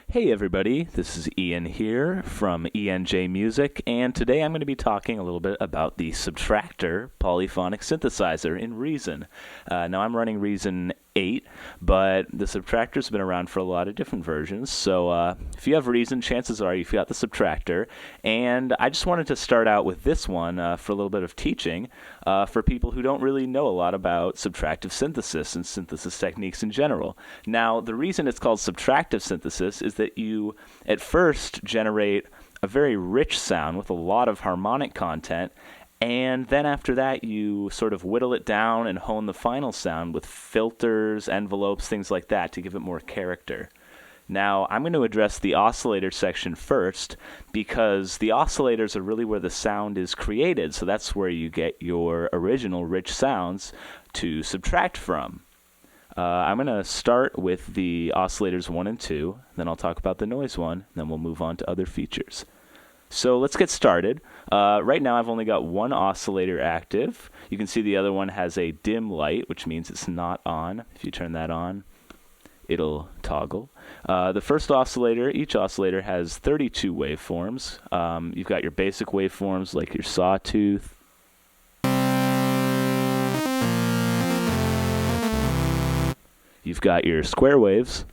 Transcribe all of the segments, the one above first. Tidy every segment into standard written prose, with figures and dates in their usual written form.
Hey everybody, this is Ian here from ENJ Music, and today I'm going to be talking a little bit about the Subtractor polyphonic synthesizer in Reason. Now I'm running Reason 8, but the Subtractor's been around for a lot of different versions, so if you have Reason, chances are you've got the Subtractor, and I just wanted to start out with this one for a little bit of teaching for people who don't really know a lot about subtractive synthesis and synthesis techniques in general. Now, the reason it's called subtractive synthesis is that you at first generate a very rich sound with a lot of harmonic content, and then after that you sort of whittle it down and hone the final sound with filters, envelopes, things like that to give it more character. Now, I'm going to address the oscillator section first because the oscillators are really where the sound is created, so that's where you get your original rich sounds to subtract from. I'm going to start with the oscillators 1 and 2, then I'll talk about the noise one, then we'll move on to other features. So let's get started. Right now I've only got one oscillator active. You can see the other one has a dim light, which means it's not on. If you turn that on, it'll toggle. The first oscillator, each oscillator has 32 waveforms. You've got your basic waveforms like your sawtooth, you've got your square waves,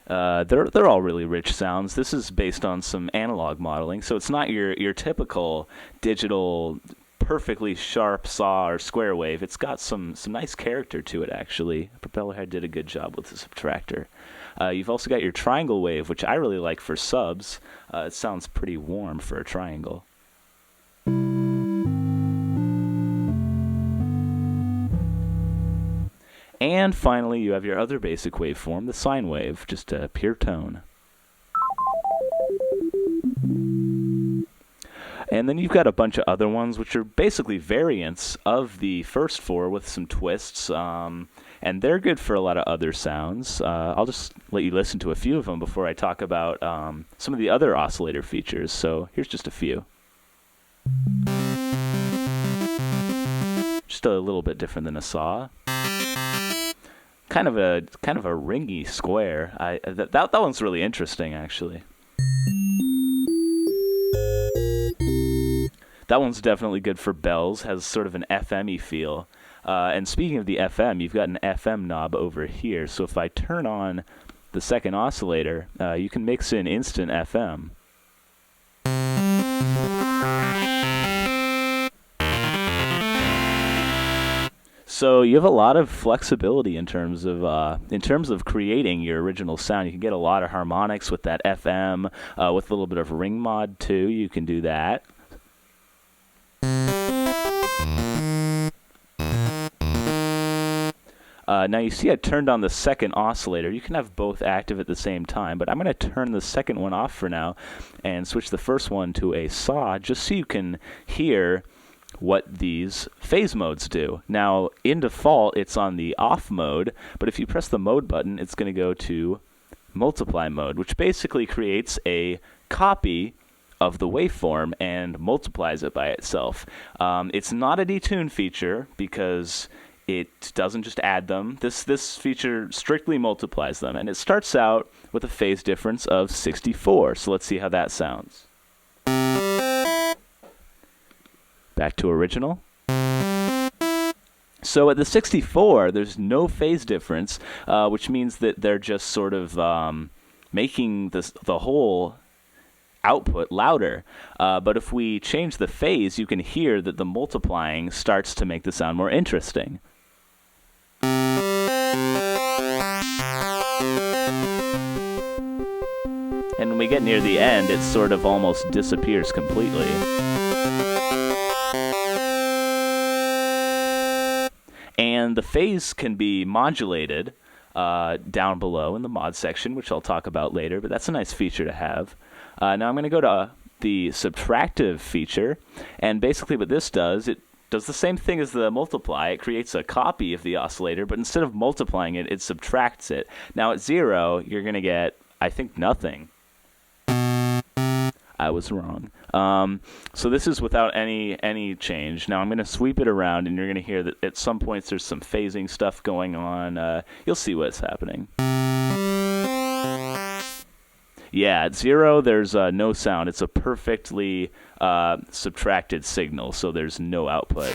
they're all really rich sounds. This is based on some analog modeling, so it's not your typical digital perfectly sharp saw or square wave. It's got some nice character to it, actually. Propellerhead did a good job with the Subtractor. You've also got your triangle wave, which I really like for subs. It sounds pretty warm for a triangle. And finally, you have your other basic waveform, the sine wave, just a pure tone. And then you've got a bunch of other ones, which are basically variants of the first four with some twists, and they're good for a lot of other sounds. I'll just let you listen to a few of them before I talk about some of the other oscillator features. So here's just a few. Just a little bit different than a saw. Kind of a ringy square. That one's really interesting, actually. That one's definitely good for bells. Has sort of an FM-y feel. And speaking of the FM, you've got an FM knob over here. So if I turn on the second oscillator, you can mix in instant FM. So you have a lot of flexibility in terms of creating your original sound. You can get a lot of harmonics with that FM, with a little bit of ring mod too. You can do that. Now you see I turned on the second oscillator. You can have both active at the same time, but I'm going to turn the second one off for now and switch the first one to a saw just so you can hear what these phase modes do. Now, in default, it's on the off mode, but if you press the mode button, it's going to go to multiply mode, which basically creates a copy of the waveform and multiplies it by itself. It's not a detune feature because it doesn't just add them. This feature strictly multiplies them, and it starts out with a phase difference of 64. So let's see how that sounds. Back to original. So at the 64, there's no phase difference, which means that they're just sort of making the whole output louder. But if we change the phase, you can hear that the multiplying starts to make the sound more interesting. And when we get near the end, it sort of almost disappears completely. And the phase can be modulated down below in the mod section, which I'll talk about later, but that's a nice feature to have. Now I'm going to go to the subtractive feature, and basically what this does, it does the same thing as the multiply. It creates a copy of the oscillator, but instead of multiplying it, it subtracts it. Now at 0, you're going to get, I think, nothing. I was wrong. So this is without any change. Now I'm going to sweep it around, and you're going to hear that at some points there's some phasing stuff going on. You'll see what's happening. Yeah, at 0, there's no sound. It's a perfectly subtracted signal, so there's no output.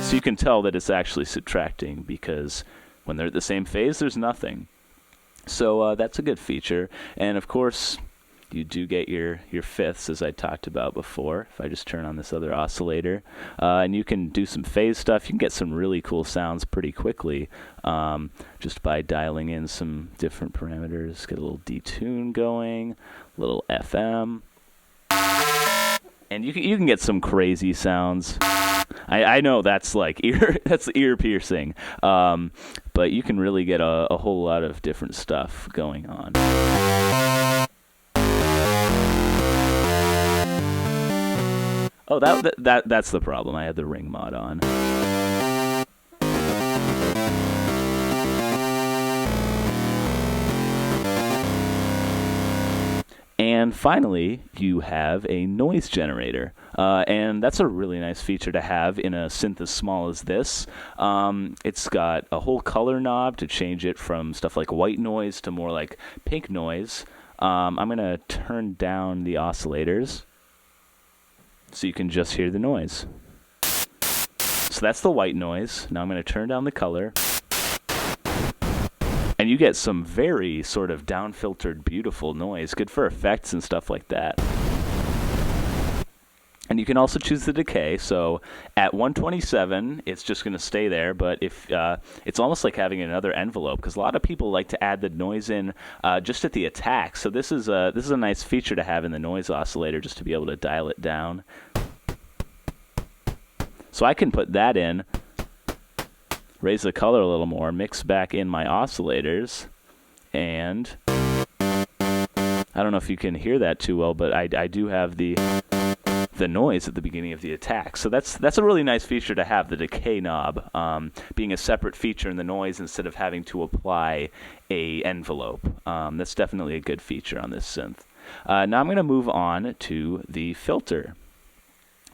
So you can tell that it's actually subtracting, because when they're at the same phase, there's nothing. So that's a good feature. And of course, you do get your fifths, as I talked about before. If I just turn on this other oscillator, and you can do some phase stuff. You can get some really cool sounds pretty quickly, just by dialing in some different parameters. Get a little detune going, a little FM, and you can get some crazy sounds. I know that's like ear piercing, but you can really get a whole lot of different stuff going on. Oh, that's the problem. I had the ring mod on. And finally, you have a noise generator. And that's a really nice feature to have in a synth as small as this. It's got a whole color knob to change it from stuff like white noise to more like pink noise. I'm going to turn down the oscillators so you can just hear the noise. So that's the white noise. Now I'm going to turn down the color. And you get some very sort of down-filtered, beautiful noise, good for effects and stuff like that. And you can also choose the decay. So at 127, it's just going to stay there. But if it's almost like having another envelope, because a lot of people like to add the noise in just at the attack. So this is a nice feature to have in the noise oscillator, just to be able to dial it down. So I can put that in, raise the color a little more, mix back in my oscillators, and I don't know if you can hear that too well, but I do have the noise at the beginning of the attack. So that's a really nice feature to have, the decay knob being a separate feature in the noise instead of having to apply a envelope. That's definitely a good feature on this synth. Now I'm going to move on to the filter.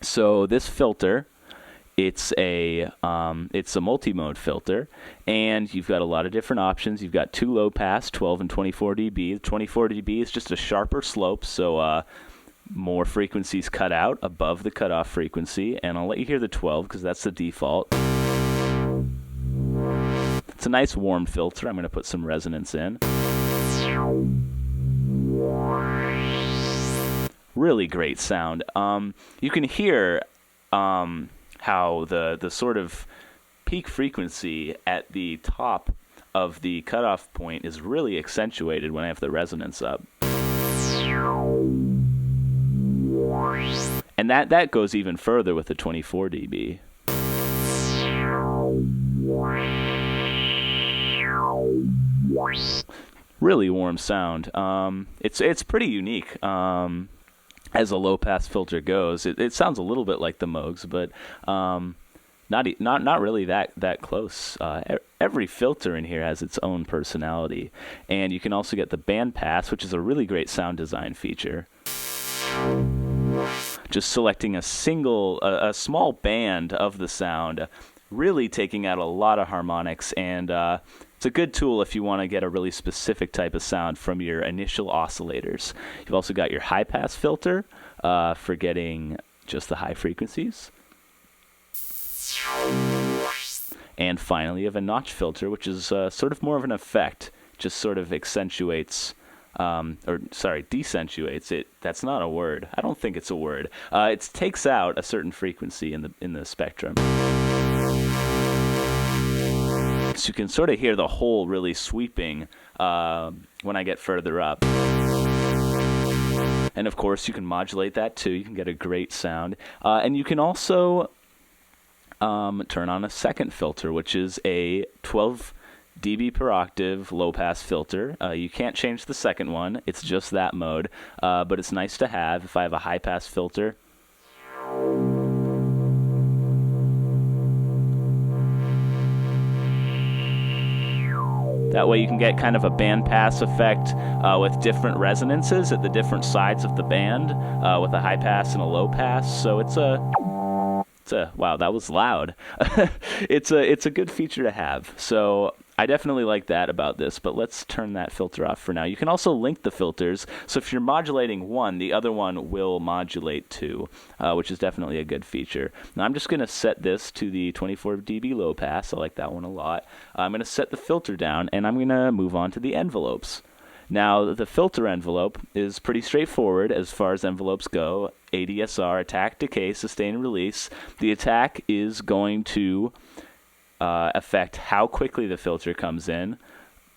So this filter, it's a multi-mode filter, and you've got a lot of different options. You've got 2 low pass, 12 and 24 dB. 24 dB is just a sharper slope, so more frequencies cut out above the cutoff frequency, and I'll let you hear the 12 because that's the default. It's a nice warm filter. I'm going to put some resonance in. Really great sound. You can hear how the sort of peak frequency at the top of the cutoff point is really accentuated when I have the resonance up. And that goes even further with the 24 dB. Really warm sound. It's pretty unique. As a low-pass filter goes, it sounds a little bit like the Moogs, but not really that close. Every filter in here has its own personality, and you can also get the band pass, which is a really great sound design feature. Just selecting a small band of the sound, really taking out a lot of harmonics, and it's a good tool if you want to get a really specific type of sound from your initial oscillators. You've also got your high-pass filter for getting just the high frequencies. And finally, you have a notch filter, which is sort of more of an effect. Just sort of accentuates, decentuates it. That's not a word. I don't think it's a word. It takes out a certain frequency in the spectrum. So you can sort of hear the whole really sweeping when I get further up. And of course, you can modulate that too. You can get a great sound. And you can also turn on a second filter, which is a 12 dB per octave low-pass filter. You can't change the second one. It's just that mode. But it's nice to have if I have a high-pass filter. That way you can get kind of a bandpass effect with different resonances at the different sides of the band, with a high pass and a low pass. So it's a wow, that was loud. It's a good feature to have. So I definitely like that about this, but let's turn that filter off for now. You can also link the filters, so if you're modulating one, the other one will modulate too, which is definitely a good feature. Now I'm just going to set this to the 24 dB low pass. I like that one a lot. I'm going to set the filter down, and I'm going to move on to the envelopes. Now, the filter envelope is pretty straightforward as far as envelopes go. ADSR, attack, decay, sustain, release. The attack is going to affect how quickly the filter comes in.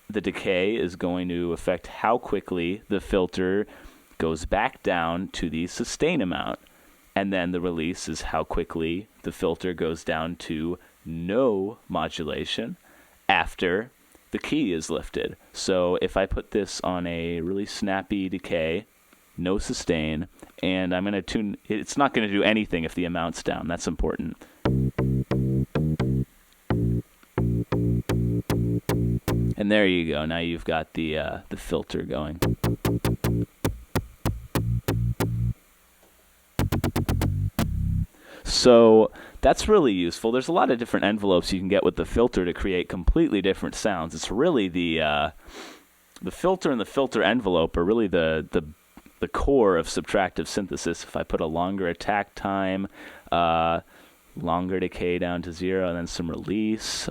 The decay is going to affect how quickly the filter goes back down to the sustain amount. And then the release is how quickly the filter goes down to no modulation after the key is lifted. So if I put this on a really snappy decay, no sustain, and I'm going to tune, it's not going to do anything if the amount's down. That's important. And there you go. Now you've got the filter going. So that's really useful. There's a lot of different envelopes you can get with the filter to create completely different sounds. It's really the filter and the filter envelope are really the core of subtractive synthesis. If I put a longer attack time, longer decay down to 0, and then some release.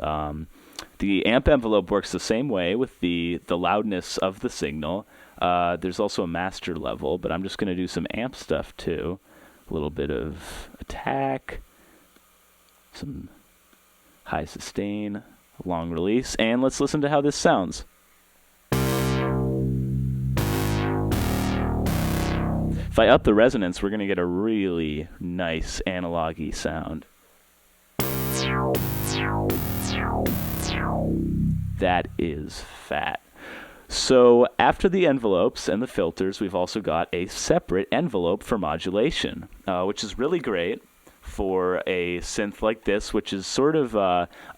The amp envelope works the same way with the loudness of the signal. There's also a master level, but I'm just going to do some amp stuff too. A little bit of attack, some high sustain, long release, and let's listen to how this sounds. If I up the resonance, we're going to get a really nice analog-y sound. That is fat. So after the envelopes and the filters, we've also got a separate envelope for modulation, which is really great for a synth like this, which is sort of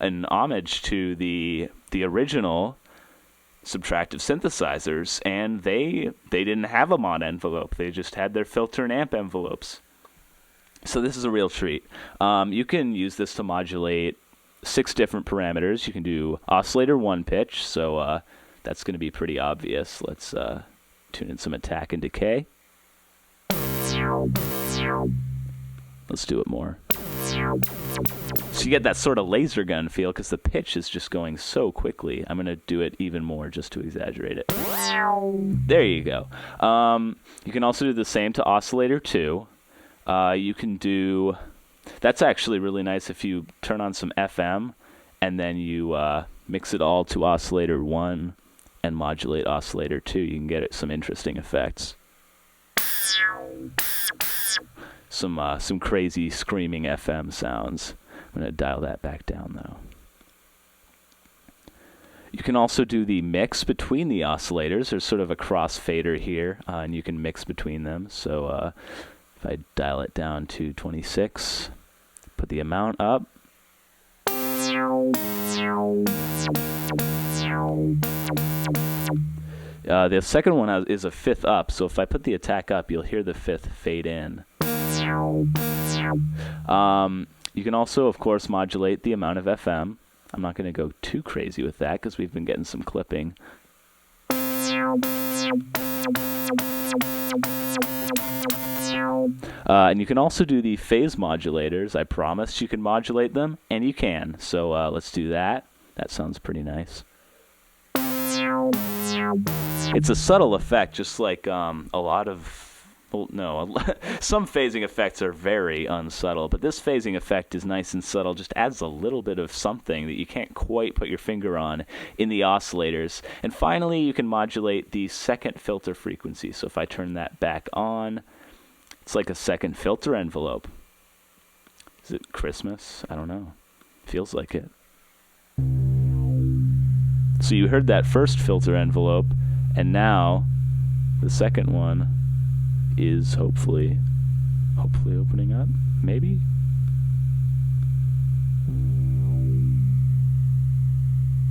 an homage to the original subtractive synthesizers, and they didn't have a mod envelope. They just had their filter and amp envelopes. So this is a real treat. You can use this to modulate 6 different parameters. You can do oscillator 1 pitch, so that's going to be pretty obvious. Let's tune in some attack and decay. Let's do it more. So you get that sort of laser gun feel because the pitch is just going so quickly. I'm going to do it even more just to exaggerate it. There you go. You can also do the same to oscillator 2. You can do... That's actually really nice if you turn on some FM and then you mix it all to oscillator 1 and modulate oscillator 2. You can get some interesting effects. Some crazy screaming FM sounds. I'm going to dial that back down though. You can also do the mix between the oscillators. There's sort of a crossfader here, and you can mix between them. So if I dial it down to 26, put the amount up. The second one is a 5th up, so if I put the attack up, you'll hear the 5th fade in. You can also, of course, modulate the amount of FM. I'm not going to go too crazy with that because we've been getting some clipping. And you can also do the phase modulators. I promised you can modulate them, and you can. So let's do that. That sounds pretty nice. It's a subtle effect, just like a lot of... Well, no, some phasing effects are very unsubtle, but this phasing effect is nice and subtle, just adds a little bit of something that you can't quite put your finger on in the oscillators. And finally, you can modulate the second filter frequency. So if I turn that back on, it's like a second filter envelope. Is it Christmas? I don't know. Feels like it. So you heard that first filter envelope, and now the second one is hopefully opening up, maybe?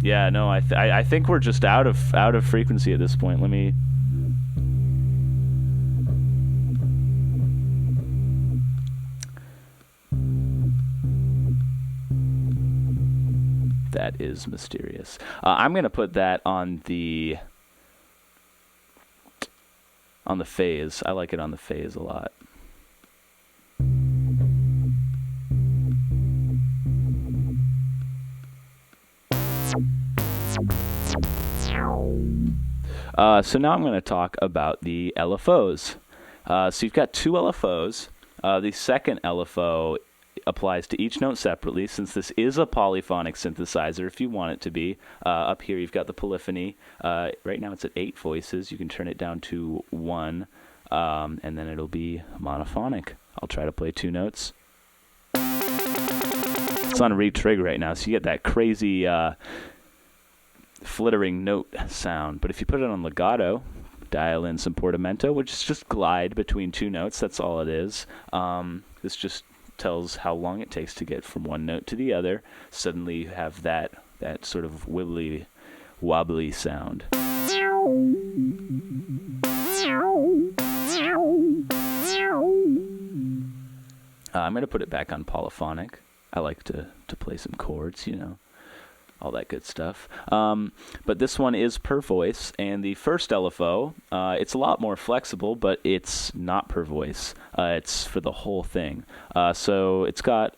Yeah, no, I think we're just out of frequency at this point. Let me. That is mysterious. I'm gonna put that on the phase. I like it on the phase a lot. So now I'm going to talk about the LFOs. So you've got two LFOs. The second LFO applies to each note separately, since this is a polyphonic synthesizer if you want it to be. Up here you've got the polyphony. Right now it's at 8 voices. You can turn it down to 1, and then it'll be monophonic. I'll try to play 2 notes. It's on Sunray Trigger right now, so you get that crazy flittering note sound. But if you put it on legato, dial in some portamento, which is just glide between 2 notes. That's all it is. This just tells how long it takes to get from one note to the other. Suddenly you have that sort of wibbly wobbly sound. I'm going to put it back on polyphonic. I like to play some chords, you know, all that good stuff. But this one is per voice, and the first LFO, it's a lot more flexible, but it's not per voice. It's for the whole thing. So it's got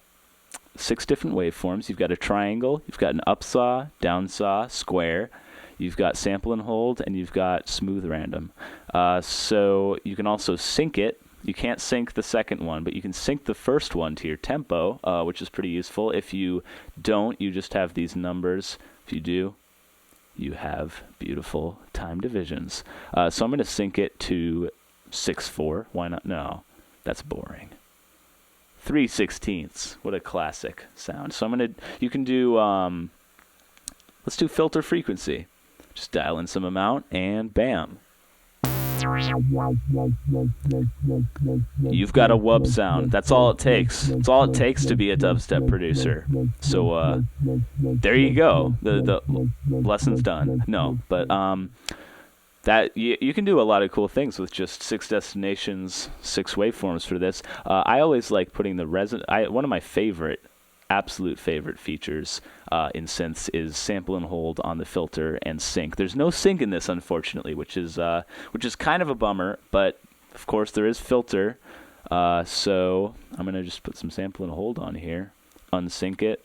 6 different waveforms. You've got a triangle, you've got an upsaw, downsaw, square, you've got sample and hold, and you've got smooth random. So you can also sync it. You can't sync the second one, but you can sync the first one to your tempo, which is pretty useful. If you don't, you just have these numbers. If you do, you have beautiful time divisions. So I'm going to sync it to 6/4. Why not? No, that's boring. 3/16. What a classic sound. So you can do, let's do filter frequency. Just dial in some amount, and bam. You've got a wub sound. That's all it takes. That's all it takes to be a dubstep producer. So there you go. The lesson's done. No, but that you can do a lot of cool things with just 6 destinations, 6 waveforms for this. I always like putting the one of my absolute favorite features in synths is sample and hold on the filter and sync. There's no sync in this, unfortunately, which is kind of a bummer, but of course there is filter. So I'm gonna just put some sample and hold on here, unsync it.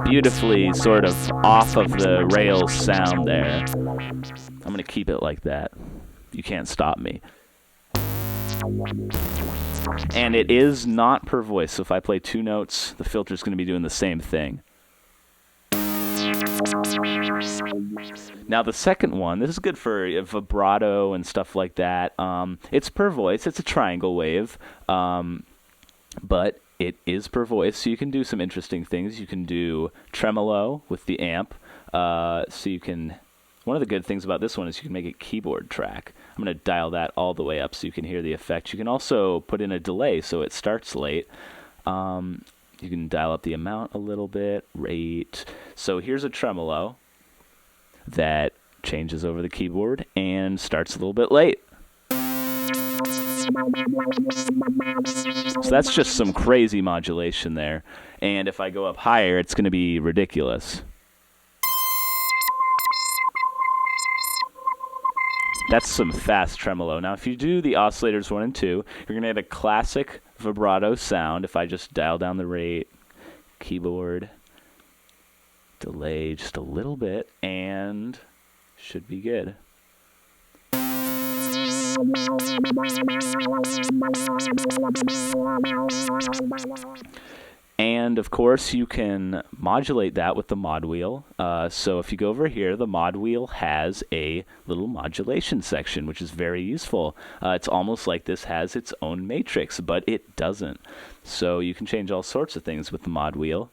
Beautifully sort of off of the rails sound there. I'm going to keep it like that. You can't stop me. And it is not per voice, so if I play 2 notes, the filter's going to be doing the same thing. Now the second one, this is good for vibrato and stuff like that. It's per voice. It's a triangle wave, but it is per voice, so you can do some interesting things. You can do tremolo with the amp. So you can. One of the good things about this one is you can make it keyboard track. I'm going to dial that all the way up so you can hear the effect. You can also put in a delay so it starts late. You can dial up the amount a little bit, rate. So here's a tremolo that changes over the keyboard and starts a little bit late. So that's just some crazy modulation there. And if I go up higher, it's going to be ridiculous. That's some fast tremolo. Now, if you do the oscillators 1 and 2, you're going to get a classic vibrato sound. If I just dial down the rate, keyboard, delay just a little bit, and should be good. And of course you can modulate that with the mod wheel. So if you go over here, the mod wheel has a little modulation section, which is very useful. It's almost like this has its own matrix, but it doesn't. So you can change all sorts of things with the mod wheel.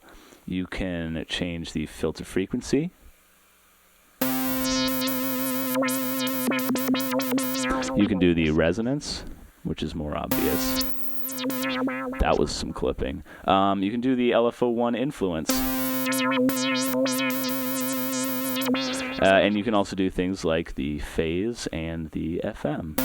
You can change the filter frequency. You can do the resonance, which is more obvious. That was some clipping. You can do the LFO1 influence. And you can also do things like the phase and the FM.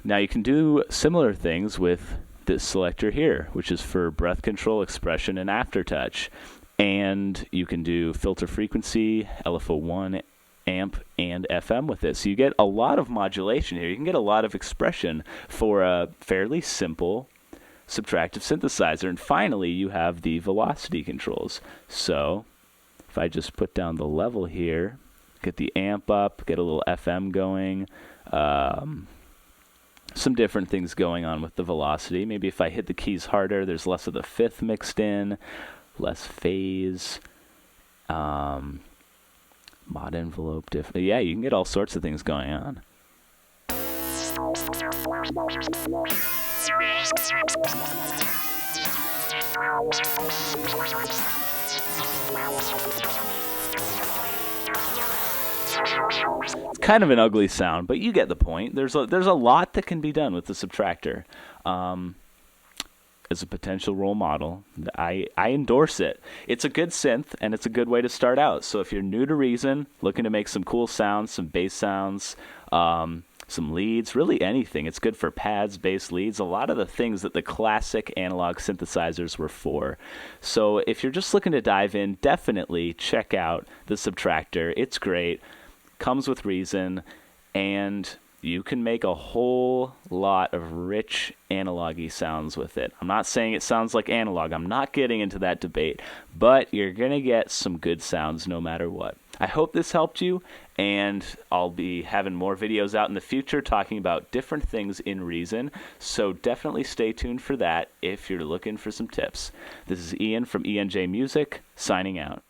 Now you can do similar things with this selector here, which is for breath control, expression, and aftertouch. And you can do filter frequency, LFO1, amp, and FM with this. So you get a lot of modulation here. You can get a lot of expression for a fairly simple subtractive synthesizer. And finally, you have the velocity controls. So if I just put down the level here, get the amp up, get a little FM going, some different things going on with the velocity. Maybe if I hit the keys harder, there's less of the fifth mixed in, less phase, mod envelope, yeah, you can get all sorts of things going on. Kind of an ugly sound, but you get the point. There's a lot that can be done with the Subtractor. As a potential role model, I endorse it. It's a good synth, and it's a good way to start out. So if you're new to Reason, looking to make some cool sounds, some bass sounds, some leads, really anything. It's good for pads, bass, leads, a lot of the things that the classic analog synthesizers were for. So if you're just looking to dive in, definitely check out the Subtractor. It's great. Comes with Reason, and you can make a whole lot of rich analog-y sounds with it. I'm not saying it sounds like analog. I'm not getting into that debate, but you're going to get some good sounds no matter what. I hope this helped you, and I'll be having more videos out in the future talking about different things in Reason, so definitely stay tuned for that if you're looking for some tips. This is Ian from ENJ Music, signing out.